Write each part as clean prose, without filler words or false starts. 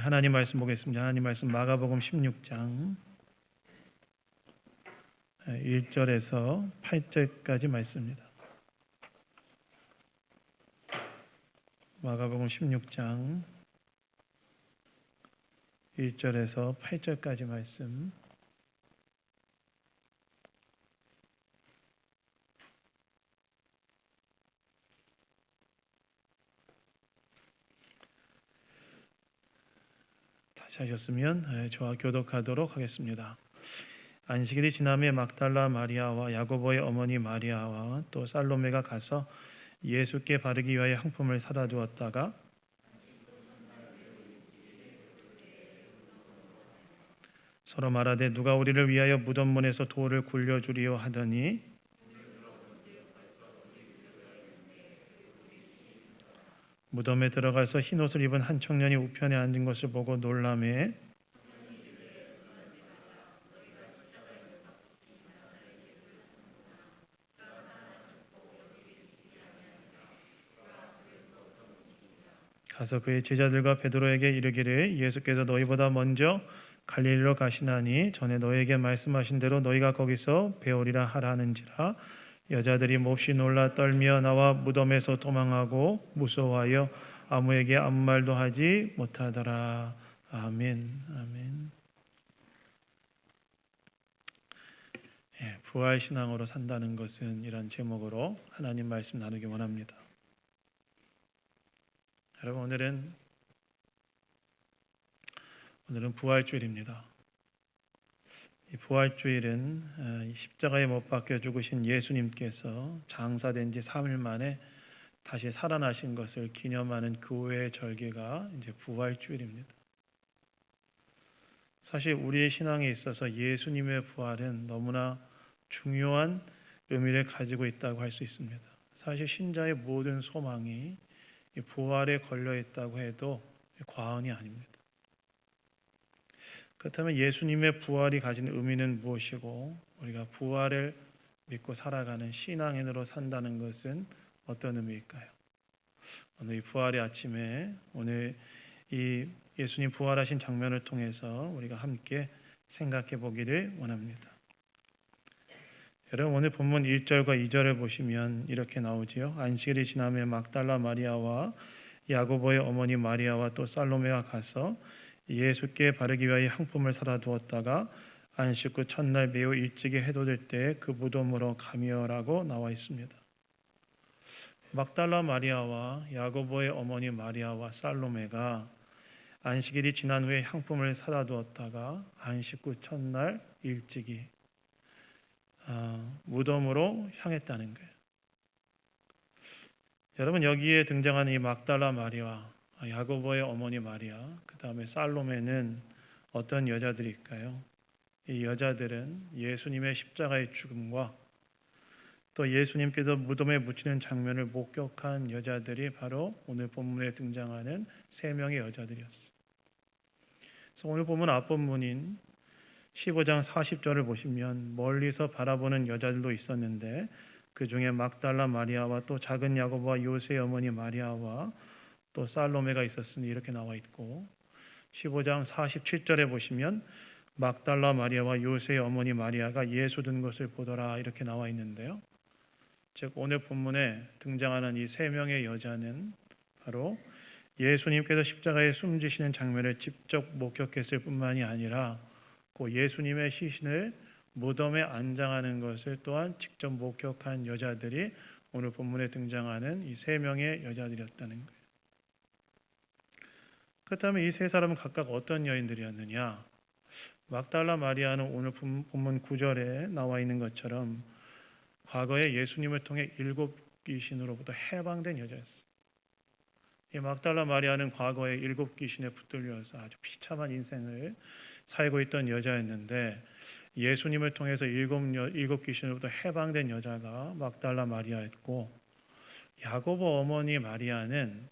하나님 말씀 보겠습니다. 하나님 말씀 마가복음 16장 1절에서 8절까지 말씀입니다. 마가복음 16장 1절에서 8절까지 말씀. 다시 하셨으면 저와 교독하도록 하겠습니다. 안식일이 지남에 막달라 마리아와 야고보의 어머니 마리아와 또 살로메가 가서 예수께 바르기 위하여 향품을 사다 두었다가 서로 말하되 누가 우리를 위하여 무덤문에서 돌을 굴려주리요 하더니 무덤에 들어가서 흰옷을 입은 한 청년이 우편에 앉은 것을 보고 놀라매 가서 그의 제자들과 베드로에게 이르기를 예수께서 너희보다 먼저 갈릴리로 가시나니 전에 너희에게 말씀하신 대로 너희가 거기서 배우리라 하라는지라. 여자들이 몹시 놀라 떨며 나와 무덤에서 도망하고 무서워하여 아무에게 아무 말도 하지 못하더라. 아멘. 아멘. 부활 신앙으로 산다는 것은 이런 제목으로 하나님 말씀 나누기 원합니다. 여러분, 오늘은 부활주일입니다. 이 부활주일은 십자가에 못 박혀 죽으신 예수님께서 장사된 지 3일 만에 다시 살아나신 것을 기념하는 교회의 절기가 이제 부활주일입니다. 사실 우리의 신앙에 있어서 예수님의 부활은 너무나 중요한 의미를 가지고 있다고 할 수 있습니다. 사실 신자의 모든 소망이 부활에 걸려 있다고 해도 과언이 아닙니다. 그렇다면 예수님의 부활이 가진 의미는 무엇이고 우리가 부활을 믿고 살아가는 신앙인으로 산다는 것은 어떤 의미일까요? 오늘 이 부활의 아침에 오늘 이 예수님 부활하신 장면을 통해서 우리가 함께 생각해 보기를 원합니다. 여러분, 오늘 본문 1절과 2절을 보시면 이렇게 나오지요. 안식일이 지남에 막달라 마리아와 야고보의 어머니 마리아와 또 살로메가 가서 예수께 바르기 위하여 향품을 사다 두었다가 안식 후 첫날 매우 일찍이 해돋을 때 그 무덤으로 가며라고 나와 있습니다. 막달라 마리아와 야고보의 어머니 마리아와 살로메가 안식일이 지난 후에 향품을 사다 두었다가 안식 후 첫날 일찍이 무덤으로 향했다는 거예요. 여러분, 여기에 등장하는 이 막달라 마리아, 야고보의 어머니 마리아, 그 다음에 살로메는 어떤 여자들일까요? 이 여자들은 예수님의 십자가의 죽음과 또 예수님께서 무덤에 묻히는 장면을 목격한 여자들이 바로 오늘 본문에 등장하는 3명의 여자들이었어요. 그래서 오늘 본문 앞본문인 15장 40절을 보시면 멀리서 바라보는 여자들도 있었는데 그 중에 막달라 마리아와 또 작은 야고보와 요새의 어머니 마리아와 또 살로메가 있었으니 이렇게 나와 있고 15장 47절에 보시면 막달라 마리아와 요새의 어머니 마리아가 예수 든 것을 보더라 이렇게 나와 있는데요. 즉 오늘 본문에 등장하는 이 3명의 여자는 바로 예수님께서 십자가에 숨지시는 장면을 직접 목격했을 뿐만이 아니라 예수님의 시신을 무덤에 안장하는 것을 또한 직접 목격한 여자들이 오늘 본문에 등장하는 이 3명의 여자들이었다는 거예요. 그렇다면 이 3사람은 각각 어떤 여인들이었느냐? 막달라 마리아는 오늘 본문 9절에 나와 있는 것처럼 과거에 예수님을 통해 7 귀신으로부터 해방된 여자였어요. 이 막달라 마리아는 과거에 7 귀신에 붙들려서 아주 비참한 인생을 살고 있던 여자였는데 예수님을 통해서 7 귀신으로부터 해방된 여자가 막달라 마리아였고 야고보 어머니 마리아는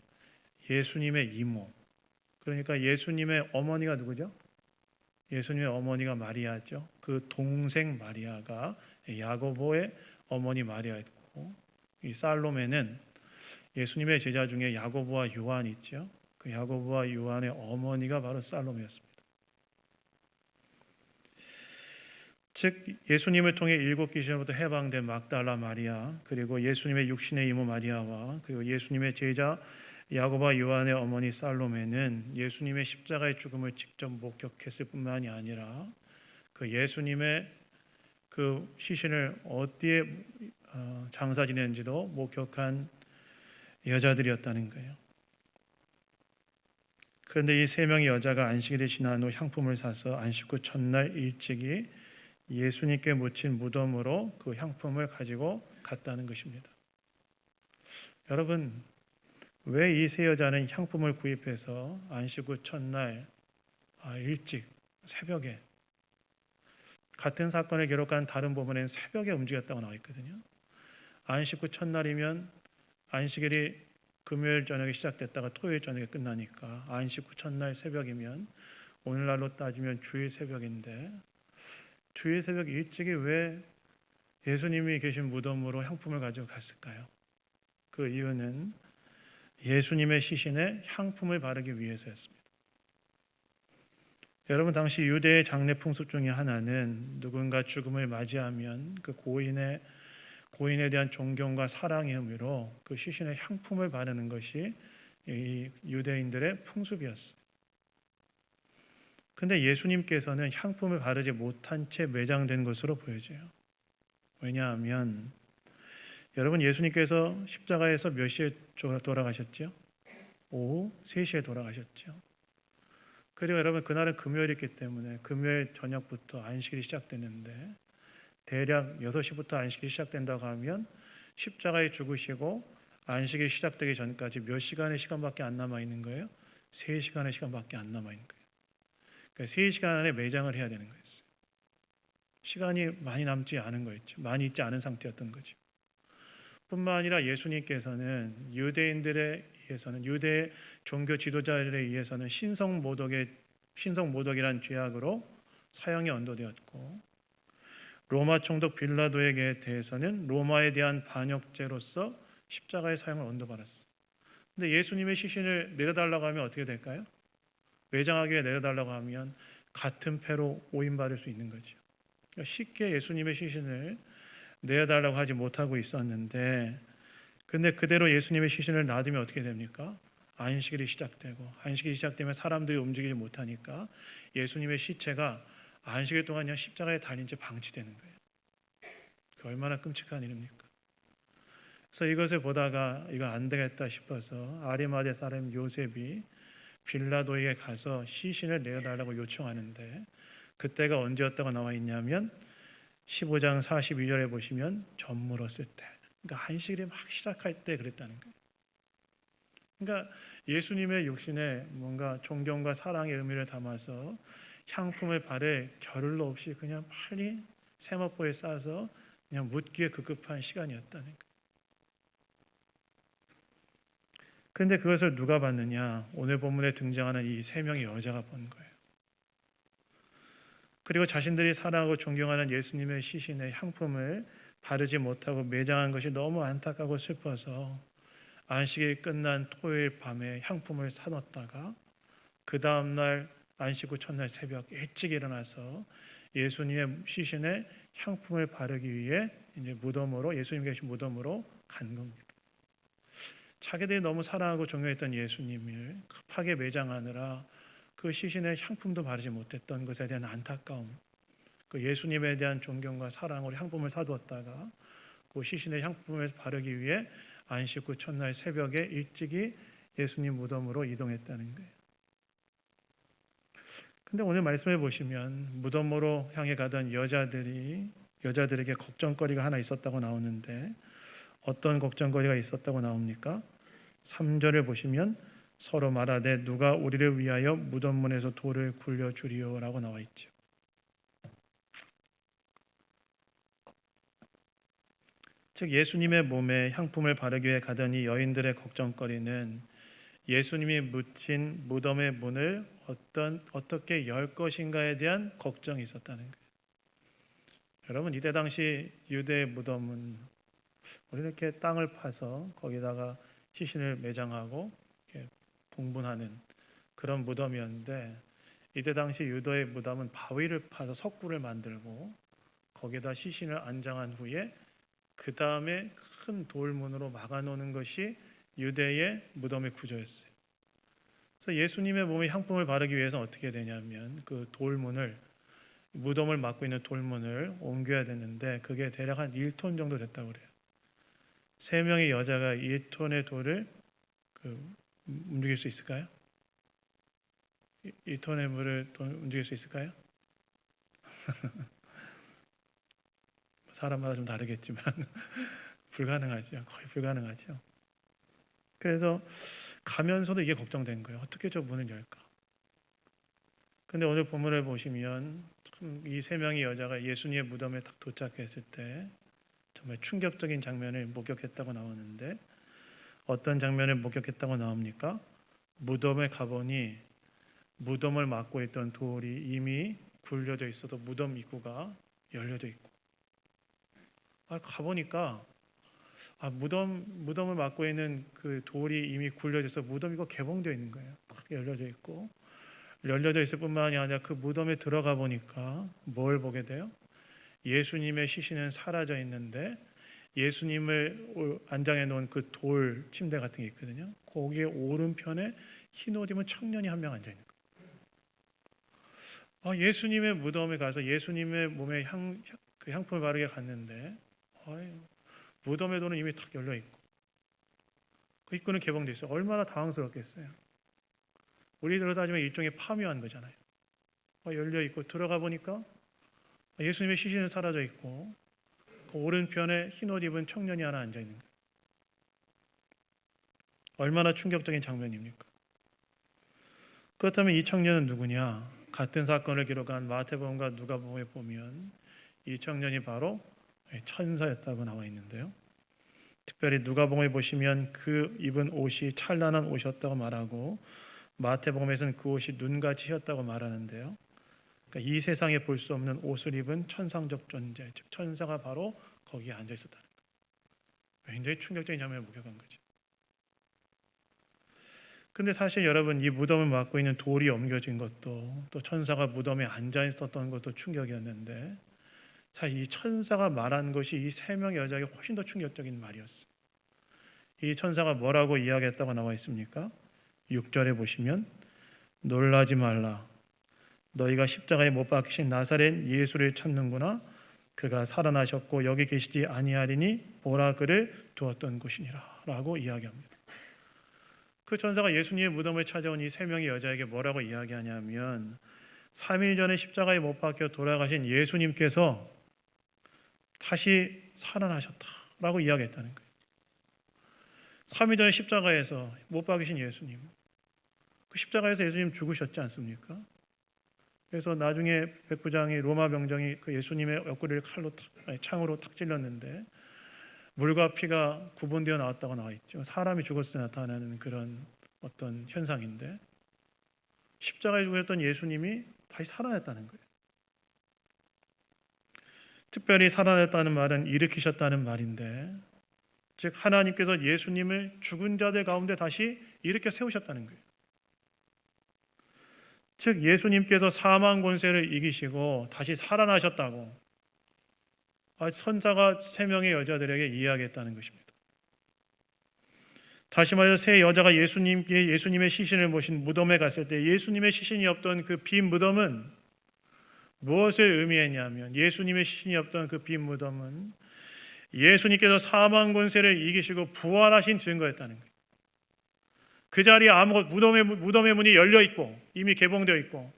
예수님의 이모, 그러니까 예수님의 어머니가 누구죠? 예수님의 어머니가 마리아죠. 그 동생 마리아가 야고보의 어머니 마리아였고 이 살로메는 예수님의 제자 중에 야고보와 요한 있죠. 그 그 야고보와 요한의 어머니가 바로 살로메였습니다. 즉 예수님을 통해 7 귀신으로부터 해방된 막달라 마리아, 그리고 예수님의 육신의 이모 마리아와 그리고 예수님의 제자 야고보와 요한의 어머니 살로메는 예수님의 십자가의 죽음을 직접 목격했을 뿐만이 아니라 그 예수님의 그 시신을 어디에 장사 지냈는지도 목격한 여자들이었다는 거예요. 그런데 이 3명의 여자가 안식일에 지난 후 향품을 사서 안식 후 첫날 일찍이 예수님께 묻힌 무덤으로 그 향품을 가지고 갔다는 것입니다. 여러분, 왜 이 3 여자는 향품을 구입해서 안식 후 첫날 일찍 새벽에, 같은 사건을 기록한 다른 부분에는 새벽에 움직였다고 나와 있거든요. 안식 후 첫날이면 안식일이 금요일 저녁에 시작됐다가 토요일 저녁에 끝나니까 안식 후 첫날 새벽이면 오늘날로 따지면 주일 새벽인데, 주일 새벽 일찍이 왜 예수님이 계신 무덤으로 향품을 가지고 갔을까요? 그 이유는 예수님의 시신에 향품을 바르기 위해서였습니다. 여러분, 당시 유대의 장례 풍습 중에 하나는 누군가 죽음을 맞이하면 그 고인에 대한 존경과 사랑의 의미로 그 시신에 향품을 바르는 것이 이 유대인들의 풍습이었어요. 근데 예수님께서는 향품을 바르지 못한 채 매장된 것으로 보여져요. 왜냐하면 여러분, 예수님께서 십자가에서 몇 시에 돌아가셨죠? 오후 3시에 돌아가셨죠. 그리고 여러분, 그날은 금요일이기 때문에 금요일 저녁부터 안식일이 시작됐는데 대략 6시부터 안식일이 시작된다고 하면 십자가에 죽으시고 안식일이 시작되기 전까지 몇 시간의 시간밖에 안 남아있는 거예요? 3시간의 시간밖에 안 남아있는 거예요. 그러니까 3시간 안에 매장을 해야 되는 거였어요. 시간이 많이 남지 않은 거였죠. 많이 있지 않은 상태였던 거죠. 뿐만 아니라 예수님께서는 유대인들에 의해서는, 유대 종교 지도자들에 의해서는 신성모독이란 죄악으로 사형에 언도되었고, 로마 총독 빌라도에게 대해서는 로마에 대한 반역죄로서 십자가의 사형을 언도받았어요. 근데 예수님의 시신을 내려달라고 하면 어떻게 될까요? 매장하기 위해 내려달라고 하면 같은 패로 오인받을 수 있는 거죠. 그러니까 쉽게 예수님의 시신을 내어달라고 하지 못하고 있었는데, 근데 그대로 예수님의 시신을 놔두면 어떻게 됩니까? 안식일이 시작되고, 안식일이 시작되면 사람들이 움직이지 못하니까 예수님의 시체가 안식일 동안 그냥 십자가에 달린 채 방치되는 거예요. 그 얼마나 끔찍한 일입니까? 그래서 이것을 보다가 이거 안 되겠다 싶어서 아리마대 사람 요셉이 빌라도에게 가서 시신을 내어달라고 요청하는데, 그때가 언제였다고 나와 있냐면 15장 42절에 보시면 젖물었을 때, 그러니까 안식일이 막 시작할 때 그랬다는 거예요. 그러니까 예수님의 육신에 뭔가 존경과 사랑의 의미를 담아서 향품을 바를 겨를도 없이 그냥 빨리 세마포에 싸서 그냥 묻기에 급급한 시간이었다는 거예요. 그런데 그것을 누가 봤느냐? 오늘 본문에 등장하는 이 3명의 여자가 본 거예요. 그리고 자신들이 사랑하고 존경하는 예수님의 시신에 향품을 바르지 못하고 매장한 것이 너무 안타깝고 슬퍼서 안식이 끝난 토요일 밤에 향품을 사놓다가 그 다음날 안식 후 첫날 새벽 일찍 일어나서 예수님의 시신에 향품을 바르기 위해 이제 무덤으로, 예수님 계신 무덤으로 간 겁니다. 자기들이 너무 사랑하고 존경했던 예수님을 급하게 매장하느라 그 시신에 향품도 바르지 못했던 것에 대한 안타까움, 그 예수님에 대한 존경과 사랑으로 향품을 사두었다가 그 시신에 향품을 바르기 위해 안식 후 첫날 새벽에 일찍이 예수님 무덤으로 이동했다는 거예요. 근데 오늘 말씀해 보시면 무덤으로 향해 가던 여자들에게 걱정거리가 하나 있었다고 나오는데, 어떤 걱정거리가 있었다고 나옵니까? 3절을 보시면 서로 말하되 누가 우리를 위하여 무덤문에서 돌을 굴려주리요 라고 나와 있죠. 즉 예수님의 몸에 향품을 바르기 위해 가던 이 여인들의 걱정거리는 예수님이 묻힌 무덤의 문을 어떻게 열 것인가에 대한 걱정이 있었다는 거예요. 여러분, 이때 당시 유대의 무덤은 우리 이렇게 땅을 파서 거기다가 시신을 매장하고 이렇게 봉분하는 그런 무덤이었는데, 이때 당시 유도의 무덤은 바위를 파서 석굴을 만들고 거기에다 시신을 안장한 후에 그 다음에 큰 돌문으로 막아놓는 것이 유대의 무덤의 구조였어요. 그래서 예수님의 몸에 향품을 바르기 위해서 어떻게 되냐면 그 돌문을, 무덤을 막고 있는 돌문을 옮겨야 되는데 그게 대략 한 1톤 정도 됐다고 그래요. 3명의 여자가 1톤의 돌을 움직일 수 있을까요? 1톤의 물을 움직일 수 있을까요? 사람마다 좀 다르겠지만 불가능하죠. 거의 불가능하죠. 그래서 가면서도 이게 걱정된 거예요. 어떻게 저 문을 열까? 근데 오늘 본문을 보시면 이 3명의 여자가 예수님의 무덤에 딱 도착했을 때 정말 충격적인 장면을 목격했다고 나오는데, 어떤 장면을 목격했다고 나옵니까? 무덤에 가보니 무덤을 막고 있던 돌이 이미 굴려져 있어도 무덤 입구가 열려져 있고, 가보니까 무덤을 막고 있는 그 돌이 이미 굴려져서 무덤 이거 개봉되어 있는 거예요. 딱 열려져 있고, 열려져 있을 뿐만이 아니라 그 무덤에 들어가 보니까 뭘 보게 돼요? 예수님의 시신은 사라져 있는데 예수님을 안장해 놓은 그 돌 침대 같은 게 있거든요. 거기에 오른편에 흰 옷 입은 청년이 한 명 앉아 있는 거예요. 예수님의 무덤에 가서 예수님의 몸에 향품을 바르게 갔는데 무덤의 돌은 이미 탁 열려 있고 그 입구는 개봉돼 있어요. 얼마나 당황스럽겠어요. 우리들로 따지면 일종의 파묘한 거잖아요. 열려 있고 들어가 보니까 예수님의 시신은 사라져 있고 그 오른편에 흰 옷 입은 청년이 하나 앉아 있는 거예요. 얼마나 충격적인 장면입니까? 그렇다면 이 청년은 누구냐? 같은 사건을 기록한 마태복음과 누가복음에 보면 이 청년이 바로 천사였다고 나와 있는데요. 특별히 누가복음에 보시면 그 입은 옷이 찬란한 옷이었다고 말하고, 마태복음에서는 그 옷이 눈같이 휘었다고 말하는데요. 그러니까 이 세상에 볼 수 없는 옷을 입은 천상적 존재, 즉 천사가 바로 거기에 앉아 있었다는 거예요. 굉장히 충격적인 장면을 목격한 거죠. 근데 사실 여러분, 이 무덤을 막고 있는 돌이 옮겨진 것도, 또 천사가 무덤에 앉아 있었던 것도 충격이었는데, 사실 이 천사가 말한 것이 이 3명의 여자에게 훨씬 더 충격적인 말이었어요. 이 천사가 뭐라고 이야기했다고 나와 있습니까? 6절에 보시면 놀라지 말라. 너희가 십자가에 못 박히신 나사렛 예수를 찾는구나. 그가 살아나셨고 여기 계시지 아니하리니 보라 그를 두었던 곳이니라 라고 이야기합니다. 그 천사가 예수님의 무덤을 찾아온 이 3명의 여자에게 뭐라고 이야기하냐면 3일 전에 십자가에 못 박혀 돌아가신 예수님께서 다시 살아나셨다라고 이야기했다는 거예요. 3일 전에 십자가에서 못 박이신 예수님, 그 십자가에서 예수님 죽으셨지 않습니까? 그래서 나중에 백부장이, 로마 병정이 그 예수님의 옆구리를 창으로 탁 찔렀는데 물과 피가 구분되어 나왔다고 나와 있죠. 사람이 죽었을 때 나타나는 그런 어떤 현상인데, 십자가에 죽으셨던 예수님이 다시 살아났다는 거예요. 특별히 살아났다는 말은 일으키셨다는 말인데, 즉 하나님께서 예수님을 죽은 자들 가운데 다시 일으켜 세우셨다는 거예요. 즉 예수님께서 사망 권세를 이기시고 다시 살아나셨다고 천사가 3명의 여자들에게 이야기했다는 것입니다. 다시 말해서 3 여자가 예수님의 시신을 모신 무덤에 갔을 때 예수님의 시신이 없던 그 빈 무덤은 무엇을 의미했냐면, 예수님의 시신이 없던 그 빈 무덤은 예수님께서 사망 권세를 이기시고 부활하신 증거였다는 거예요. 그 자리에 무덤의 문이 열려 있고 이미 개봉되어 있고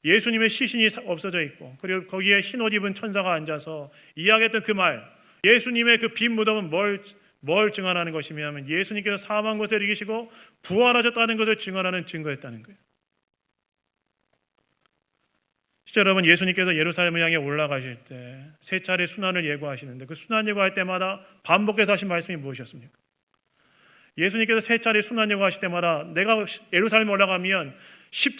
예수님의 시신이 없어져 있고, 그리고 거기에 흰 옷 입은 천사가 앉아서 이야기했던 그 말, 예수님의 그 빈 무덤은 뭘 증언하는 것이냐면 예수님께서 사망 권세를 이기시고 부활하셨다는 것을 증언하는 증거였다는 거예요. 실제 여러분, 예수님께서 예루살렘을 향해 올라가실 때 3차례 순환을 예고하시는데 그 순환 예고할 때마다 반복해서 하신 말씀이 무엇이었습니까? 예수님께서 3차례 순환 예고하실 때마다 내가 예루살렘에 올라가면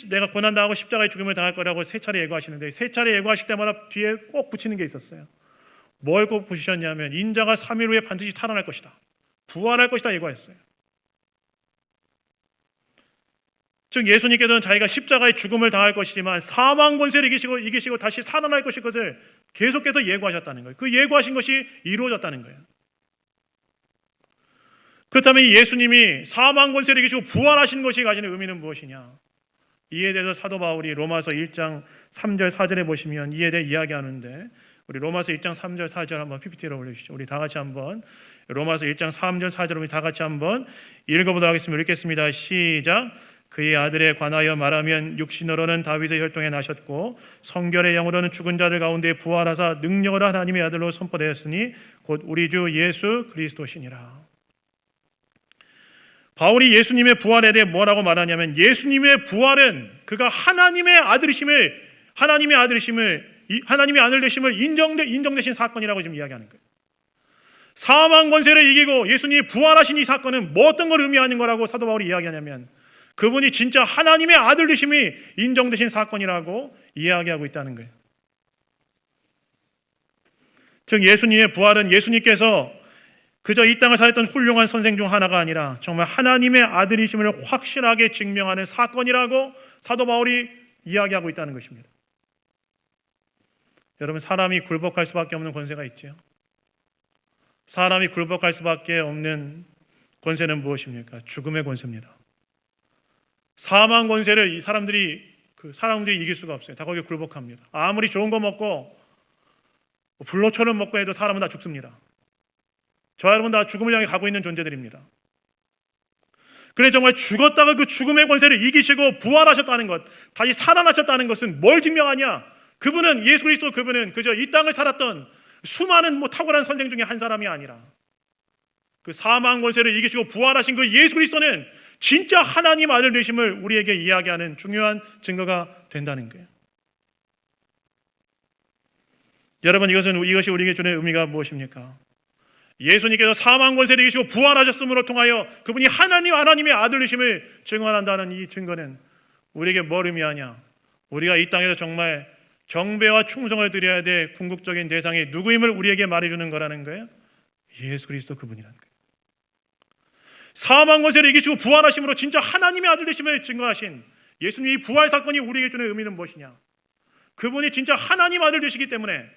내가 고난당하고 십자가의 죽음을 당할 거라고 3차례 예고하시는데, 3차례 예고하실 때마다 뒤에 꼭 붙이는 게 있었어요. 뭘 꼭 붙이셨냐면 인자가 3일 후에 반드시 살아날 것이다, 부활할 것이다 예고했어요. 즉 예수님께서는 자기가 십자가의 죽음을 당할 것이지만 사망 권세를 이기시고 다시 살아날 것을 계속해서 예고하셨다는 거예요. 그 예고하신 것이 이루어졌다는 거예요. 그렇다면 예수님이 사망 권세를 이기시고 부활하신 것이 가지는 의미는 무엇이냐? 이에 대해서 사도 바울이 로마서 1장 3절 4절에 보시면 이에 대해 이야기하는데, 우리 로마서 1장 3절 4절 한번 PPT로 올려주시죠. 우리 다 같이 한번 로마서 1장 3절 4절 우리 다 같이 한번 읽어보도록 하겠습니다. 읽겠습니다. 시작. 그의 아들에 관하여 말하면 육신으로는 다윗의 혈통에 나셨고 성결의 영으로는 죽은 자들 가운데 부활하사 능력을 하나님의 아들로 선포되었으니 곧 우리 주 예수 그리스도시니라. 바울이 예수님의 부활에 대해 뭐라고 말하냐면, 예수님의 부활은 그가 하나님의 아들 되심을 인정되신 사건이라고 지금 이야기하는 거예요. 사망 권세를 이기고 예수님이 부활하신 이 사건은 뭐 어떤 걸 의미하는 거라고 사도 바울이 이야기하냐면, 그분이 진짜 하나님의 아들 되심이 인정되신 사건이라고 이야기하고 있다는 거예요. 즉 예수님의 부활은 예수님께서 그저 이 땅을 살았던 훌륭한 선생 중 하나가 아니라 정말 하나님의 아들이심을 확실하게 증명하는 사건이라고 사도 바울이 이야기하고 있다는 것입니다. 여러분, 사람이 굴복할 수밖에 없는 권세가 있죠. 사람이 굴복할 수밖에 없는 권세는 무엇입니까? 죽음의 권세입니다. 사망 권세를 사람들이 이길 수가 없어요. 다 거기에 굴복합니다. 아무리 좋은 거 먹고 불로초를 먹고 해도 사람은 다 죽습니다. 저 여러분 다 죽음을 향해 가고 있는 존재들입니다. 그래 정말 죽었다가 그 죽음의 권세를 이기시고 부활하셨다는 것, 다시 살아나셨다는 것은 뭘 증명하냐? 그분은 예수 그리스도, 그분은 그저 이 땅을 살았던 수많은 탁월한 선생 중에 한 사람이 아니라 그 사망 권세를 이기시고 부활하신 그 예수 그리스도는 진짜 하나님 아들 되심을 우리에게 이야기하는 중요한 증거가 된다는 거예요. 여러분, 이것이 우리에게 주는 의미가 무엇입니까? 예수님께서 사망 권세를 이기시고 부활하셨음으로 통하여 그분이 하나님의 아들 되심을 증언한다는 이 증거는 우리에게 뭘 의미하냐? 우리가 이 땅에서 정말 경배와 충성을 드려야 될 궁극적인 대상이 누구임을 우리에게 말해주는 거라는 거예요. 예수 그리스도 그분이라는 거예요. 사망 권세를 이기시고 부활하심으로 진짜 하나님의 아들 되심을 증거하신 예수님의 부활 사건이 우리에게 주는 의미는 무엇이냐? 그분이 진짜 하나님 아들 되시기 때문에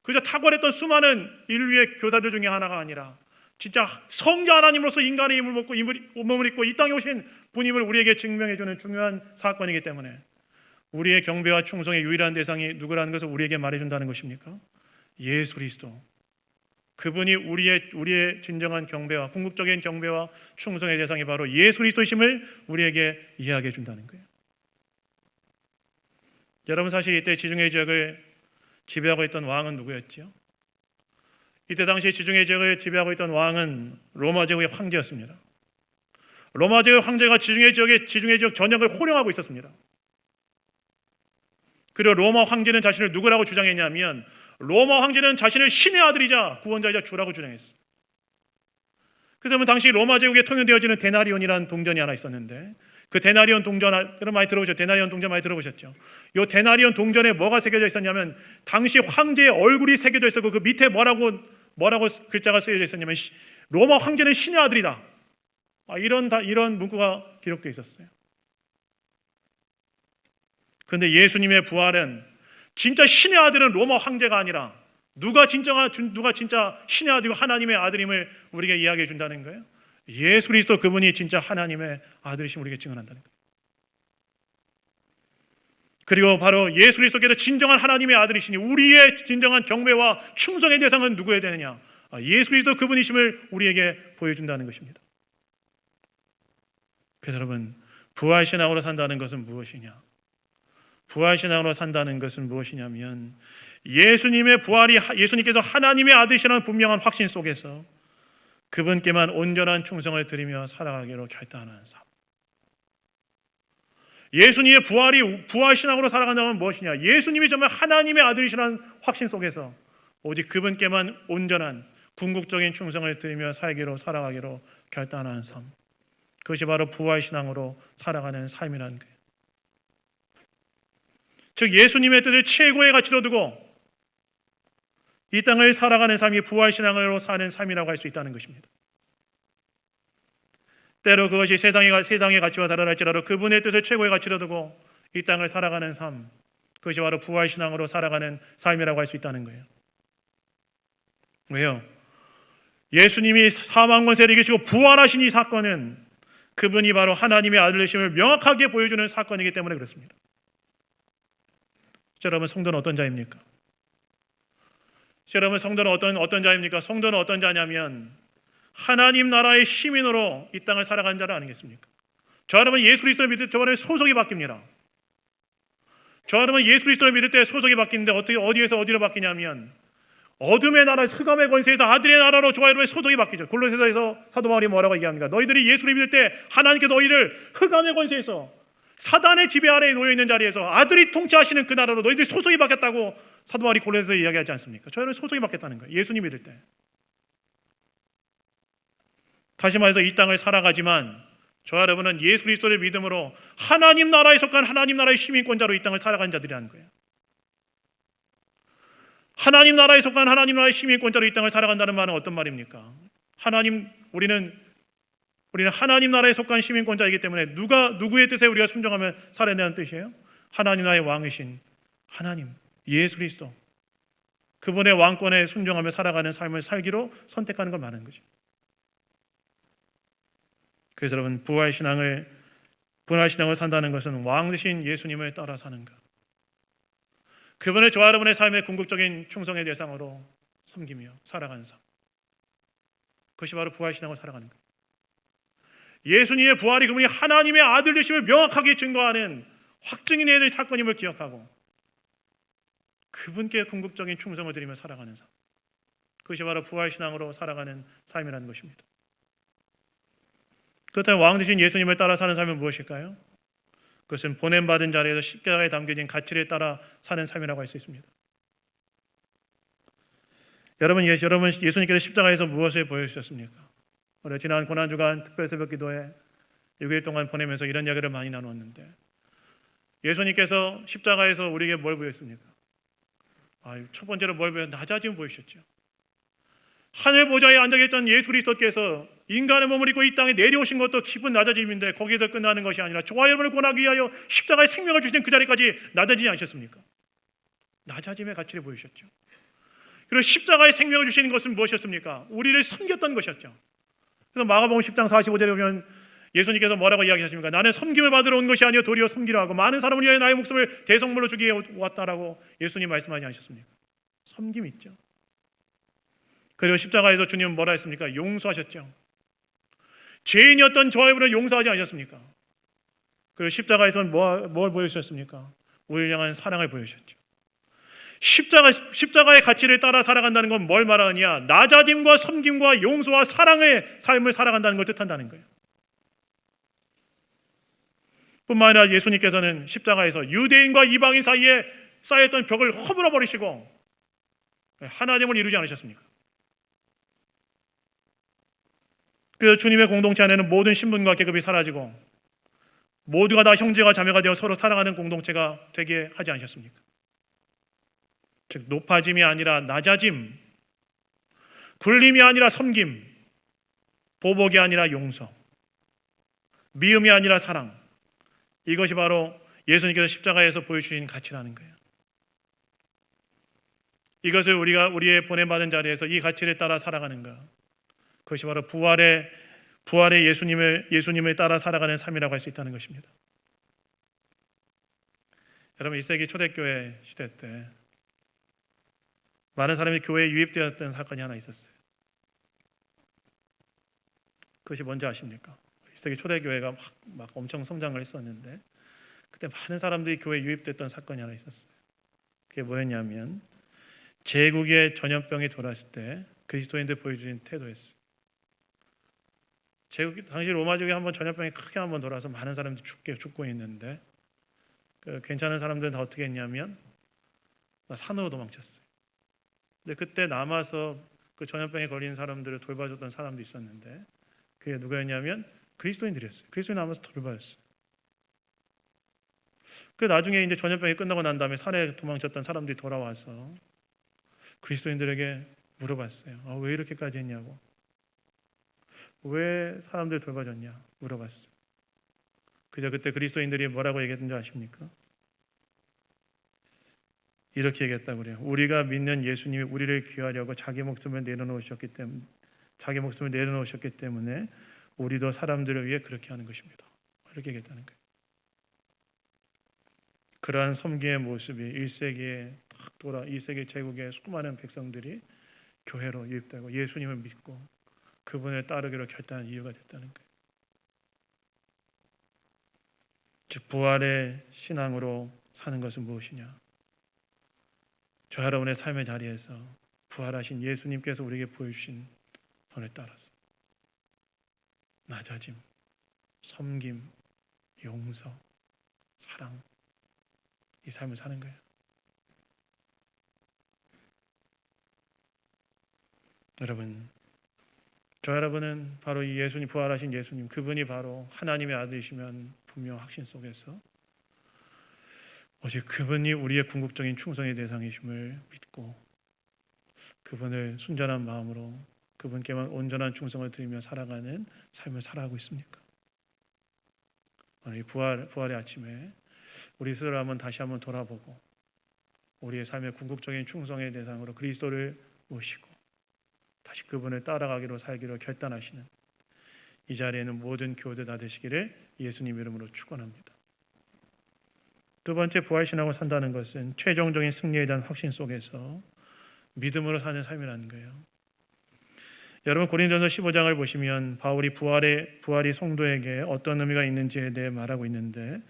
그저 탁월했던 수많은 인류의 교사들 중에 하나가 아니라 진짜 성자 하나님으로서 인간의 몸을 입고 이 땅에 오신 분임을 우리에게 증명해주는 중요한 사건이기 때문에 우리의 경배와 충성의 유일한 대상이 누구라는 것을 우리에게 말해준다는 것입니까? 예수 그리스도. 그분이 우리의 진정한 경배와 궁극적인 경배와 충성의 대상이 바로 예수 그리스도심을 우리에게 이야기해 준다는 거예요. 여러분, 사실 이때 지중해 지역을 지배하고 있던 왕은 누구였지요? 이때 당시 지중해 지역을 지배하고 있던 왕은 로마 제국의 황제였습니다. 로마 제국 황제가 지중해 지역 전역을 호령하고 있었습니다. 그리고 로마 황제는 자신을 누구라고 주장했냐면, 로마 황제는 자신을 신의 아들이자 구원자이자 주라고 주장했어요. 그래서 당시 로마 제국에 통용되어지는 데나리온이라는 동전이 하나 있었는데, 그 데나리온 동전, 여러분 많이 들어보셨죠? 데나리온 동전 많이 들어보셨죠? 이 데나리온 동전에 뭐가 새겨져 있었냐면, 당시 황제의 얼굴이 새겨져 있었고 그 밑에 뭐라고 글자가 쓰여져 있었냐면, 로마 황제는 신의 아들이다. 이런 문구가 기록되어 있었어요. 그런데 예수님의 부활은 진짜 신의 아들은 로마 황제가 아니라 누가 진짜 신의 아들이고 하나님의 아들임을 우리에게 이야기해 준다는 거예요. 예수 그리스도, 그분이 진짜 하나님의 아들이심을 우리에게 증언한다는 거예요. 그리고 바로 예수 그리스도께서 진정한 하나님의 아들이시니 우리의 진정한 경배와 충성의 대상은 누구에 되느냐? 예수 그리스도 그분이심을 우리에게 보여준다는 것입니다. 그래서 여러분, 부활신앙으로 산다는 것은 무엇이냐? 부활신앙으로 산다는 것은 무엇이냐면, 예수님의 부활이 예수님께서 하나님의 아들이시라는 분명한 확신 속에서 그분께만 온전한 충성을 드리며 살아가기로 결단하는 삶. 예수님의 부활신앙으로 살아간다면 무엇이냐? 예수님이 정말 하나님의 아들이시라는 확신 속에서 오직 그분께만 온전한 궁극적인 충성을 드리며 살아가기로 결단하는 삶. 그것이 바로 부활신앙으로 살아가는 삶이라는 거예요. 즉 예수님의 뜻을 최고의 가치로 두고 이 땅을 살아가는 삶이 부활신앙으로 사는 삶이라고 할 수 있다는 것입니다. 때로 그것이 세상의 가치와 다르할지라도 그분의 뜻을 최고의 가치로 두고 이 땅을 살아가는 삶, 그것이 바로 부활신앙으로 살아가는 삶이라고 할 수 있다는 거예요. 왜요? 예수님이 사망 권세를 이기시고 부활하신 이 사건은 그분이 바로 하나님의 아들이심을 명확하게 보여주는 사건이기 때문에 그렇습니다. 여러분, 성도는 어떤 자입니까? 여러분, 성도는 어떤 자입니까? 성도는 어떤 자냐면 하나님 나라의 시민으로 이 땅을 살아가는 자를 아니겠습니까? 저 여러분 예수 그리스도를 믿을 때 저 여러분 소속이 바뀝니다. 저 여러분 예수 그리스도를 믿을 때 소속이 바뀌는데 어디에서 어디로 바뀌냐면 어둠의 나라, 흑암의 권세에서 아들의 나라로 저와 여러분의 소속이 바뀌죠. 골로새서에서 사도 바울이 뭐라고 얘기합니까? 너희들이 예수를 믿을 때 하나님께 너희를 흑암의 권세에서 사단의 지배 아래에 놓여 있는 자리에서 아들이 통치하시는 그 나라로 너희들이 소속이 바뀌었다고 사도 바울이 골로새서 이야기하지 않습니까? 저희는 소속이 바뀌었다는 거예요. 예수님 믿을 때. 다시 말해서 이 땅을 살아가지만 저 여러분은 예수 그리스도를 믿음으로 하나님 나라에 속한 하나님 나라의 시민권자로 이 땅을 살아가는 자들이라는 거예요. 하나님 나라에 속한 하나님 나라의 시민권자로 이 땅을 살아간다는 말은 어떤 말입니까? 우리는 하나님 나라에 속한 시민권자이기 때문에 누구의 뜻에 우리가 순종하면 살아야 된다는 뜻이에요? 하나님 나라의 왕이신 하나님, 예수 그리스도, 그분의 왕권에 순종하며 살아가는 삶을 살기로 선택하는 걸 말하는 거죠. 그래서 여러분, 부활신앙을 산다는 것은 왕 되신 예수님을 따라 사는 것, 그분의 저와 여러분의 삶의 궁극적인 충성의 대상으로 섬기며 살아가는 삶, 그것이 바로 부활신앙을 살아가는 것. 예수님의 부활이 그분이 하나님의 아들 되심을 명확하게 증거하는 확증이 되는 사건임을 기억하고 그분께 궁극적인 충성을 드리며 살아가는 삶, 그것이 바로 부활신앙으로 살아가는 삶이라는 것입니다. 그렇다면 왕 되신 예수님을 따라 사는 삶은 무엇일까요? 그것은 보냄받은 자리에서 십자가에 담겨진 가치를 따라 사는 삶이라고 할 수 있습니다. 여러분, 예수님께서 십자가에서 무엇을 보여주셨습니까? 우리 지난 고난주간 특별 새벽 기도에 6일 동안 보내면서 이런 이야기를 많이 나누었는데 예수님께서 십자가에서 우리에게 뭘 보였습니까? 첫 번째로 뭘 보였는데 낮아짐을 보여주셨죠. 하늘 보좌에 앉아 계셨던 예수 그리스도께서 인간의 몸을 입고 이 땅에 내려오신 것도 기쁜 낮아짐인데 거기에서 끝나는 것이 아니라 저와 여러분을 구원하기 위하여 십자가에 생명을 주신 그 자리까지 낮아지지 않으셨습니까? 낮아짐의 가치를 보여주셨죠. 그리고 십자가에 생명을 주시는 것은 무엇이었습니까? 우리를 섬겼던 것이었죠. 그래서 마가복음 10장 45절에 보면 예수님께서 뭐라고 이야기하십니까? 나는 섬김을 받으러 온 것이 아니요 도리어 섬기려 하고 많은 사람을 위하여 나의 목숨을 대성물로 주기에 왔다라고 예수님 말씀하지 않으셨습니까? 섬김이 있죠. 그리고 십자가에서 주님은 뭐라 했습니까? 용서하셨죠. 죄인이었던 저와 여러분을 용서하지 않으셨습니까? 그리고 십자가에서는 뭘 보여주셨습니까? 우리를 향한 사랑을 보여주셨죠. 십자가의 가치를 따라 살아간다는 건 뭘 말하느냐? 낮아짐과 섬김과 용서와 사랑의 삶을 살아간다는 걸 뜻한다는 거예요. 뿐만 아니라 예수님께서는 십자가에서 유대인과 이방인 사이에 쌓였던 벽을 허물어 버리시고 하나님을 이루지 않으셨습니까? 그래서 주님의 공동체 안에는 모든 신분과 계급이 사라지고 모두가 다 형제와 자매가 되어 서로 사랑하는 공동체가 되게 하지 않으셨습니까? 즉 높아짐이 아니라 낮아짐, 굴림이 아니라 섬김, 보복이 아니라 용서, 미움이 아니라 사랑, 이것이 바로 예수님께서 십자가에서 보여주신 가치라는 거예요. 이것을 우리의 보냄받은 자리에서 이 가치를 따라 살아가는 것, 그것이 바로 부활의 예수님을 따라 살아가는 삶이라고 할 수 있다는 것입니다. 여러분, 1세기 초대교회 시대 때 많은 사람이 교회에 유입되었던 사건이 하나 있었어요. 그것이 뭔지 아십니까? 1세기 초대교회가 막 엄청 성장을 했었는데 그때 많은 사람들이 교회에 유입됐던 사건이 하나 있었어요. 그게 뭐였냐면 제국의 전염병이 돌았을 때 그리스도인들 보여주신 태도였어요. 당시 로마족에 한번 전염병이 크게 한번 돌아서 많은 사람들이 죽고 있는데 괜찮은 사람들은 다 어떻게 했냐면 산으로 도망쳤어요. 근데 그때 남아서 그 전염병에 걸린 사람들을 돌봐줬던 사람도 있었는데 그게 누구였냐면 그리스도인들이었어요. 그리스도인 남아서 돌봐줬어요. 그 나중에 이제 전염병이 끝나고 난 다음에 산에 도망쳤던 사람들이 돌아와서 그리스도인들에게 물어봤어요. 왜 이렇게까지 했냐고. 왜 사람들 돌봐줬냐 물어봤어요. 그저 그때 그리스도인들이 뭐라고 얘기했는지 아십니까? 이렇게 얘기했다고 그래요. 우리가 믿는 예수님이 우리를 귀하려고 자기 목숨을 내려놓으셨기 때문에 우리도 사람들을 위해 그렇게 하는 것입니다. 그렇게 얘기했다는 거예요. 그러한 섬기의 모습이 1세기에 딱 돌아 2세기 제국의 수많은 백성들이 교회로 유입되고 예수님을 믿고 그분을 따르기로 결단한 이유가 됐다는 거예요. 즉 부활의 신앙으로 사는 것은 무엇이냐? 저 여러분의 삶의 자리에서 부활하신 예수님께서 우리에게 보여주신 선을 따라서 낮아짐, 섬김, 용서, 사랑 이 삶을 사는 거예요. 여러분, 저 여러분은 바로 이 예수님, 부활하신 예수님, 그분이 바로 하나님의 아들이시면 분명 확신 속에서 오직 그분이 우리의 궁극적인 충성의 대상이심을 믿고 그분을 순전한 마음으로 그분께만 온전한 충성을 드리며 살아가는 삶을 살아가고 있습니까? 오늘 이 부활의 아침에 우리 스스로 한번 다시 한번 돌아보고 우리의 삶의 궁극적인 충성의 대상으로 그리스도를 모시고 다시 그분을 따라가기로 살기로 결단하시는 이 자리에는 모든 교우들 다 되시기를 예수님 이름으로 축원합니다. 두 번째, 부활신앙을 산다는 것은 최종적인 승리에 대한 확신 속에서 믿음으로 사는 삶이라는 거예요. 여러분 고린도전서 15장을 보시면 바울이 부활이 성도에게 어떤 의미가 있는지에 대해 말하고 있는데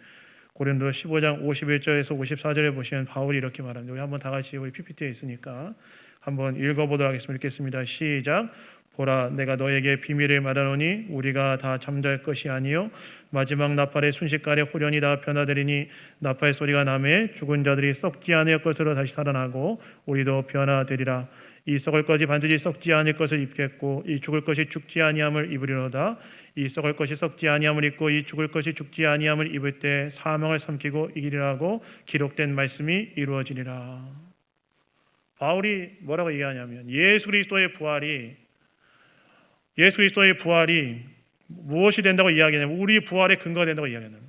고린도전서 15장 51절에서 54절에 보시면 바울이 이렇게 말합니다. 우리 한번 다 같이 우리 PPT에 있으니까 한번 읽어보도록 하겠습니다. 읽겠습니다. 시작. 보라, 내가 너에게 비밀을 말하노니 우리가 다 잠잘 것이 아니요 마지막 나팔의 순식간에 호련히 다 변화되리니 나팔 소리가 나매 죽은 자들이 썩지 않을 것으로 다시 살아나고 우리도 변화되리라. 이 썩을 것이 반드시 썩지 않을 것을 입겠고 이 죽을 것이 죽지 아니함을 입으리로다. 이 썩을 것이 썩지 아니함을 입고 이 죽을 것이 죽지 아니함을 입을 때 사망을 삼키고 이기리라고 기록된 말씀이 이루어지리라. 바울이 뭐라고 얘기하냐면 예수 그리스도의 부활이 무엇이 된다고 이야기하냐면 우리 부활의 근거가 된다고 이야기하는 거예요.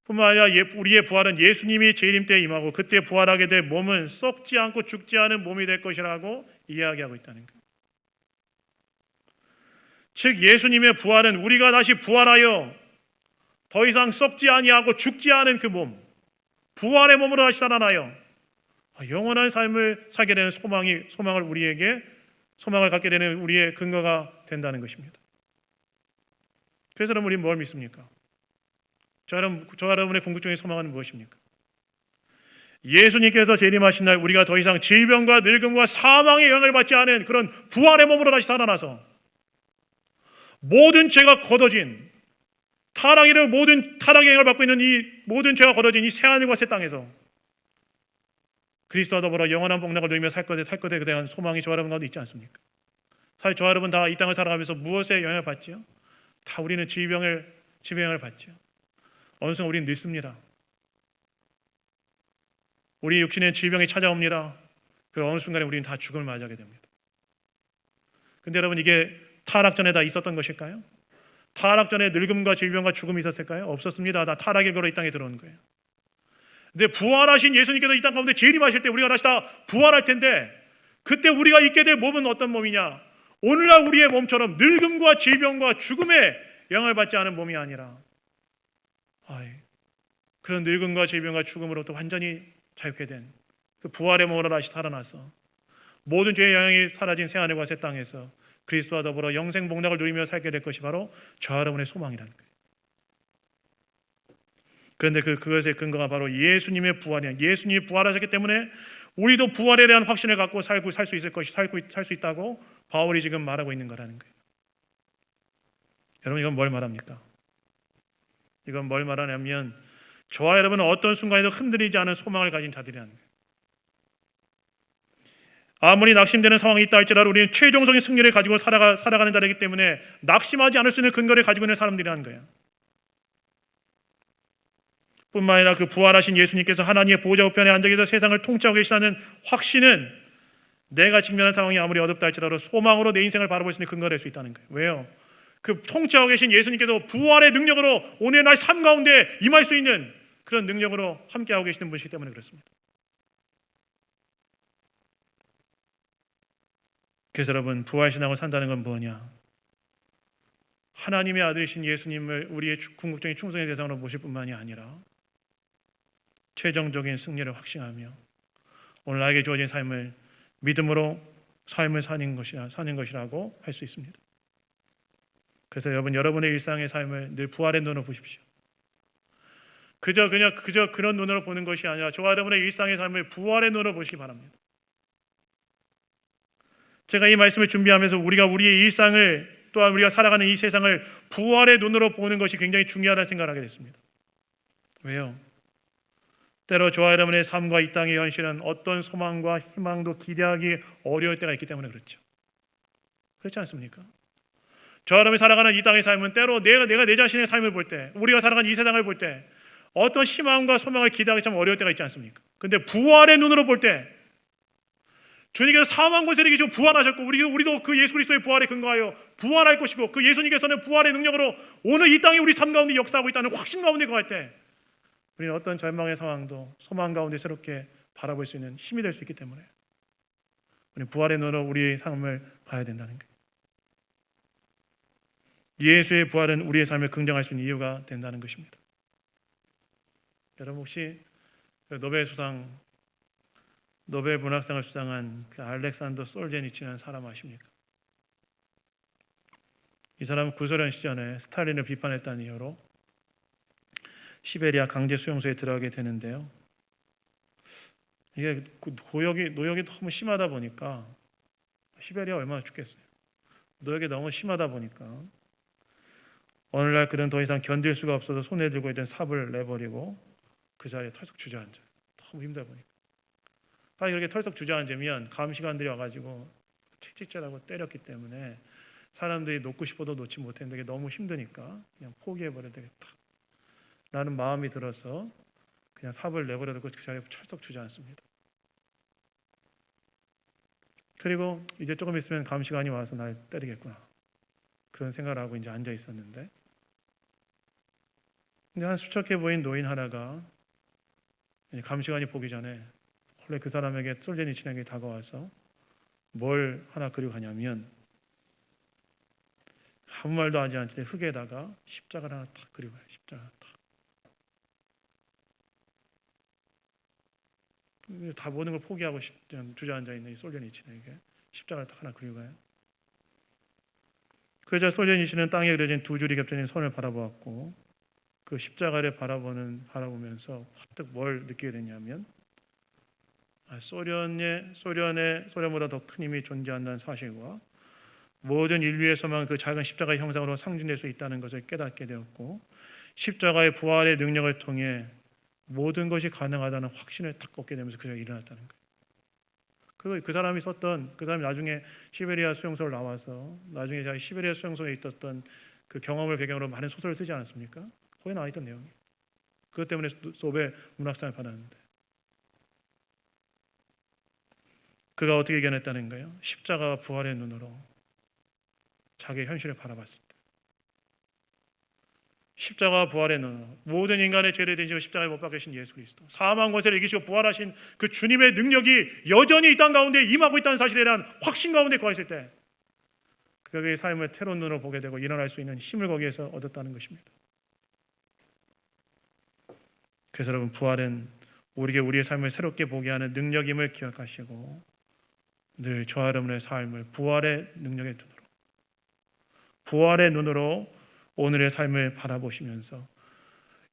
뿐만 아니라 우리의 부활은 예수님이 재림 때 임하고 그때 부활하게 될 몸은 썩지 않고 죽지 않은 몸이 될 것이라고 이야기하고 있다는 거예요. 즉 예수님의 부활은 우리가 다시 부활하여 더 이상 썩지 아니하고 죽지 않은 그 몸, 부활의 몸으로 다시 살아나요 영원한 삶을 살게 되는 소망을 갖게 되는 우리의 근거가 된다는 것입니다. 그래서 우리는 뭘 믿습니까? 저 여러분의 궁극적인 소망은 무엇입니까? 예수님께서 재림하신 날 우리가 더 이상 질병과 늙음과 사망의 영향을 받지 않은 그런 부활의 몸으로 다시 살아나서 모든 죄가 걷어진 모든 타락의 영향을 받고 있는 이 모든 죄가 걷어진 이 새하늘과 새 땅에서 그리스도와 더불어 영원한 복락을 누리며 살 것에 대한 소망이 저 여러분 가운데 있지 않습니까? 사실 저 여러분 다 이 땅을 살아가면서 무엇에 영향을 받지요? 다 우리는 질병의 영향을 받지요. 어느 순간 우리는 늙습니다. 우리 육신의 질병이 찾아옵니다. 그리고 어느 순간에 우리는 다 죽음을 맞이하게 됩니다. 근데 여러분 이게 타락 전에 다 있었던 것일까요? 타락 전에 늙음과 질병과 죽음이 있었을까요? 없었습니다. 다 타락의 배로 이 땅에 들어온 거예요. 근데 부활하신 예수님께서 이 땅 가운데 재림하실 때 우리가 다시 다 부활할 텐데 그때 우리가 있게 될 몸은 어떤 몸이냐? 오늘날 우리의 몸처럼 늙음과 질병과 죽음에 영향을 받지 않은 몸이 아니라 그런 늙음과 질병과 죽음으로부터 완전히 자유케 된 그 부활의 몸으로 다시 살아나서 모든 죄의 영향이 사라진 새하늘과 새 땅에서 그리스도와 더불어 영생 복락을 누리며 살게 될 것이 바로 저 여러분의 소망이라는 거예요. 그런데 그것의 근거가 바로 예수님의 부활이야. 예수님이 부활하셨기 때문에 우리도 부활에 대한 확신을 갖고 살 수 있다고 바울이 지금 말하고 있는 거라는 거예요. 여러분 이건 뭘 말합니까? 이건 뭘 말하냐면 저와 여러분은 어떤 순간에도 흔들리지 않은 소망을 가진 자들이라는 거예요. 아무리 낙심되는 상황이 있다 할지라도 우리는 최종적인 승리를 가지고 살아가는 자이기 때문에 낙심하지 않을 수 있는 근거를 가지고 있는 사람들이라는 거예요. 뿐만 아니라 그 부활하신 예수님께서 하나님의 보좌 우편에 앉아 계셔서 세상을 통치하고 계시다는 확신은 내가 직면한 상황이 아무리 어둡다 할지라도 소망으로 내 인생을 바라볼 수 있는 근거가 될 수 있다는 거예요. 왜요? 그 통치하고 계신 예수님께서 부활의 능력으로 오늘 날 삶 가운데 임할 수 있는 그런 능력으로 함께하고 계시는 분이기 때문에 그렇습니다. 그래서 여러분, 부활신앙을 산다는 건 뭐냐? 하나님의 아들이신 예수님을 우리의 궁극적인 충성의 대상으로 모실 뿐만이 아니라 최종적인 승리를 확신하며 오늘 나에게 주어진 삶을 믿음으로 삶을 사는 것이라고 할 수 있습니다. 그래서 여러분, 여러분의 일상의 삶을 늘 부활의 눈으로 보십시오. 그저 그런 눈으로 보는 것이 아니라 저와 여러분의 일상의 삶을 부활의 눈으로 보시기 바랍니다. 제가 이 말씀을 준비하면서 우리의 일상을, 또한 우리가 살아가는 이 세상을 부활의 눈으로 보는 것이 굉장히 중요하다는 생각을 하게 됐습니다. 왜요? 때로 저와 여러분의 삶과 이 땅의 현실은 어떤 소망과 희망도 기대하기 어려울 때가 있기 때문에 그렇죠. 그렇지 않습니까? 저와 여러분이 살아가는 이 땅의 삶은 때로 내가 내 자신의 삶을 볼 때, 우리가 살아가는 이 세상을 볼 때 어떤 희망과 소망을 기대하기 참 어려울 때가 있지 않습니까? 근데 부활의 눈으로 볼 때 주님께서 사망 권세를 이기시고 부활하셨고 우리도 그 예수 그리스도의 부활에 근거하여 부활할 것이고 그 예수님께서는 부활의 능력으로 오늘 이 땅에 우리 삶 가운데 역사하고 있다는 확신 가운데 거할 때 우리는 어떤 절망의 상황도 소망 가운데 새롭게 바라볼 수 있는 힘이 될 수 있기 때문에 우리는 부활의 눈으로 우리의 삶을 봐야 된다는 거예요. 예수의 부활은 우리의 삶을 긍정할 수 있는 이유가 된다는 것입니다. 여러분, 혹시 노벨 문학상을 수상한 그 알렉산더 솔제니치라는 사람 아십니까? 이 사람은 구소련 시절에 스탈린을 비판했다는 이유로 시베리아 강제 수용소에 들어가게 되는데요. 이게 노역이 너무 심하다 보니까 시베리아 얼마나 춥겠어요. 노역이 너무 심하다 보니까 어느 날 그는 더 이상 견딜 수가 없어서 손에 들고 있던 삽을 내버리고 그 자리에 털썩 주저앉아요. 너무 힘들어 보니까. 이렇게 털썩 주저앉으면 감시관들이 와가지고 채찍질하고 때렸기 때문에 사람들이 놓고 싶어도 놓지 못했는데 이게 너무 힘드니까 그냥 포기해버려야 되겠다 라는 마음이 들어서 그냥 삽을 내버려두고 그 자리에 털썩 주저앉습니다. 그리고 이제 조금 있으면 감시관이 와서 날 때리겠구나 그런 생각을 하고 이제 앉아 있었는데, 근데 한 수척해 보인 노인 하나가 감시관이 보기 전에 원래 그 사람에게 솔제니친에게 다가와서 뭘 하나 그리고 가냐면 아무 말도 하지 않지 흙에다가 십자가를 하나 탁 그리고 가요. 십자가 탁. 다 모든 걸 포기하고 주저앉아 있는 이 솔제니친에게 십자가를 딱 하나 그리고 가요. 그러자 솔제니친은 땅에 그려진 두 줄이 겹쳐진 선을 바라보았고 그 십자가를 바라보면서 화뜩 뭘 느끼게 됐냐면 소련보다 더 큰 힘이 존재한다는 사실과 모든 인류에서만 그 작은 십자가의 형상으로 상징될 수 있다는 것을 깨닫게 되었고 십자가의 부활의 능력을 통해 모든 것이 가능하다는 확신을 딱 얻게 되면서 그가 일어났다는 거예요. 그 사람이 나중에 시베리아 수용소를 나와서 나중에 자기 시베리아 수용소에 있었던 그 경험을 배경으로 많은 소설을 쓰지 않았습니까? 거기에 나와 있던 내용이에요. 그것 때문에 노벨 문학상을 받았는데 그가 어떻게 이겨냈다는 거예요? 십자가와 부활의 눈으로 자기의 현실을 바라봤을 때 십자가와 부활의 눈으로 모든 인간의 죄를 대신하고 십자가에 못 박히신 예수 그리스도 사망 권세를 이기시고 부활하신 그 주님의 능력이 여전히 이 땅 가운데 임하고 있다는 사실에 대한 확신 가운데 거했을 때 그의 삶을 새로운 눈으로 보게 되고 일어날 수 있는 힘을 거기에서 얻었다는 것입니다. 그래서 여러분, 부활은 우리의 삶을 새롭게 보게 하는 능력임을 기억하시고 늘 저와 여러분의 삶을 부활의 눈으로 오늘의 삶을 바라보시면서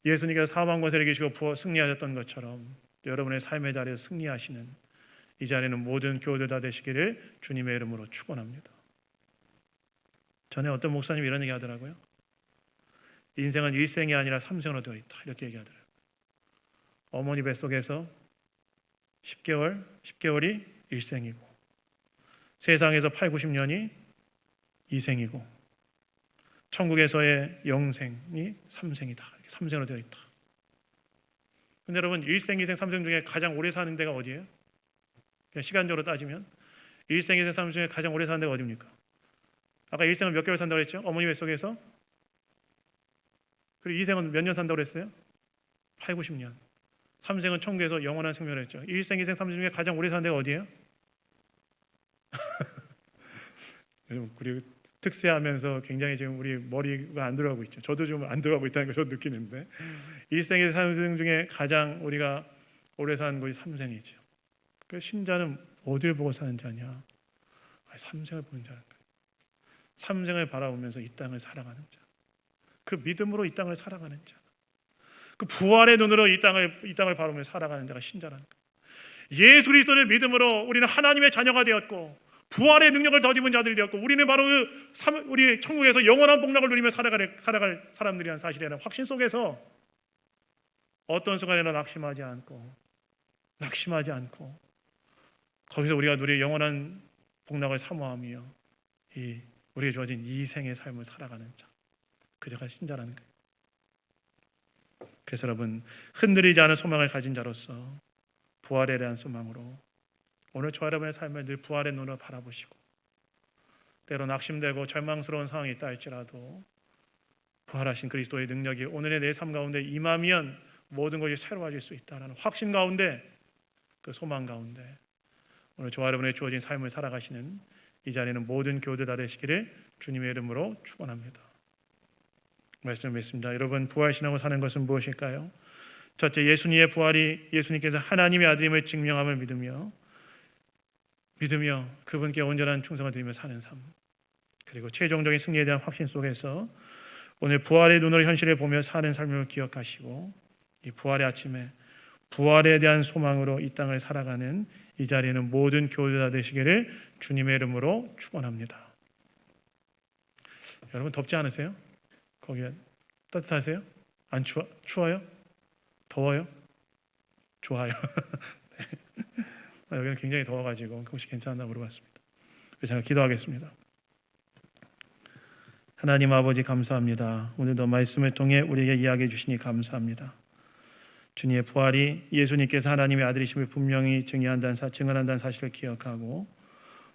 예수님께서 사망 권세를 이기시고 승리하셨던 것처럼 여러분의 삶의 자리에서 승리하시는 이 자리는 모든 교우들 다 되시기를 주님의 이름으로 축원합니다. 전에 어떤 목사님이 이런 얘기 하더라고요. 인생은 일생이 아니라 삼생으로 되어 있다 이렇게 얘기하더라고요. 어머니 뱃속에서 10개월이 일생이고 세상에서 80-90년이 이생이고 천국에서의 영생이 삼생이다. 이렇게 삼생으로 되어 있다. 근데 여러분, 일생, 이생, 삼생 중에 가장 오래 사는 데가 어디예요? 그냥 시간적으로 따지면 일생에서 삶 중에 가장 오래 사는 데가 어디입니까? 아까 일생은 몇 개월 산다고 했죠? 어머니 뱃속에서. 그리고 이생은 몇 년 산다고 그랬어요? 8, 90년. 삼생은 천국에서 영원한 생명을 했죠. 일생, 이생, 삼생 중에 가장 오래 사는 데가 어디예요? 여러분, 그리고 특세하면서 굉장히 지금 우리 머리가 안 들어가고 있죠. 저도 좀 안 들어가고 있다는 걸 저도 느끼는데, 일생에서 삼생 중에 가장 우리가 오래 사는 것이 삼생이죠. 그 신자는 어디를 보고 사는 자냐? 삼생을 보는 자는 거예요. 삼생을 바라보면서 이 땅을 살아가는 자, 그 믿음으로 이 땅을 살아가는 자, 그 부활의 눈으로 이 땅을 바라보며 살아가는 자가 신자라는 거예요. 예수 그리스도를 믿음으로 우리는 하나님의 자녀가 되었고 부활의 능력을 더입은 자들이 되었고 우리는 바로 우리 천국에서 영원한 복락을 누리며 살아갈 사람들이라는 사실이라는 확신 속에서 어떤 순간에는 낙심하지 않고 거기서 우리가 누릴 영원한 복락을 사모하며 우리에게 주어진 이 생의 삶을 살아가는 자, 그 자가 신자라는 거예요. 그래서 여러분, 흔들리지 않은 소망을 가진 자로서 부활에 대한 소망으로 오늘 저와 여러분의 삶을 늘 부활의 눈으로 바라보시고 때로 낙심되고 절망스러운 상황이 있다 할지라도 부활하신 그리스도의 능력이 오늘의 내 삶 가운데 임하면 모든 것이 새로워질 수 있다는 확신 가운데, 그 소망 가운데 오늘 저와 여러분의 주어진 삶을 살아가시는 이 자리에는 모든 교우들 다 되시기를 주님의 이름으로 축원합니다. 말씀을 맺습니다. 여러분, 부활신앙으로 사는 것은 무엇일까요? 첫째, 예수님의 부활이 예수님께서 하나님의 아들임을 증명함을 믿으며 그분께 온전한 충성을 드리며 사는 삶, 그리고 최종적인 승리에 대한 확신 속에서 오늘 부활의 눈으로 현실을 보며 사는 삶을 기억하시고 이 부활의 아침에 부활에 대한 소망으로 이 땅을 살아가는 이 자리에는 모든 교우들 다 되시기를 주님의 이름으로 축원합니다. 여러분, 덥지 않으세요? 거기 따뜻하세요? 안 추워요? 더워요? 좋아요. 네. 여기는 굉장히 더워가지고 혹시 괜찮나 물어봤습니다. 그래서 제가 기도하겠습니다. 하나님 아버지, 감사합니다. 오늘도 말씀을 통해 우리에게 이야기해 주시니 감사합니다. 주님의 부활이 예수님께서 하나님의 아들이심을 분명히 증언한다는 사실을 기억하고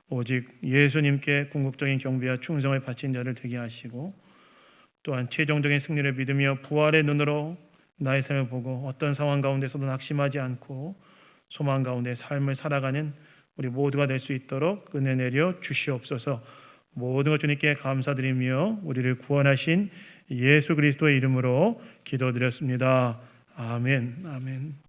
오직 예수님께 궁극적인 경배와 충성을 바친 자를 되게 하시고 또한 최종적인 승리를 믿으며 부활의 눈으로 나의 삶을 보고 어떤 상황 가운데서도 낙심하지 않고 소망 가운데 삶을 살아가는 우리 모두가 될 수 있도록 은혜 내려 주시옵소서. 모든 것 주님께 감사드리며 우리를 구원하신 예수 그리스도의 이름으로 기도드렸습니다. 아멘.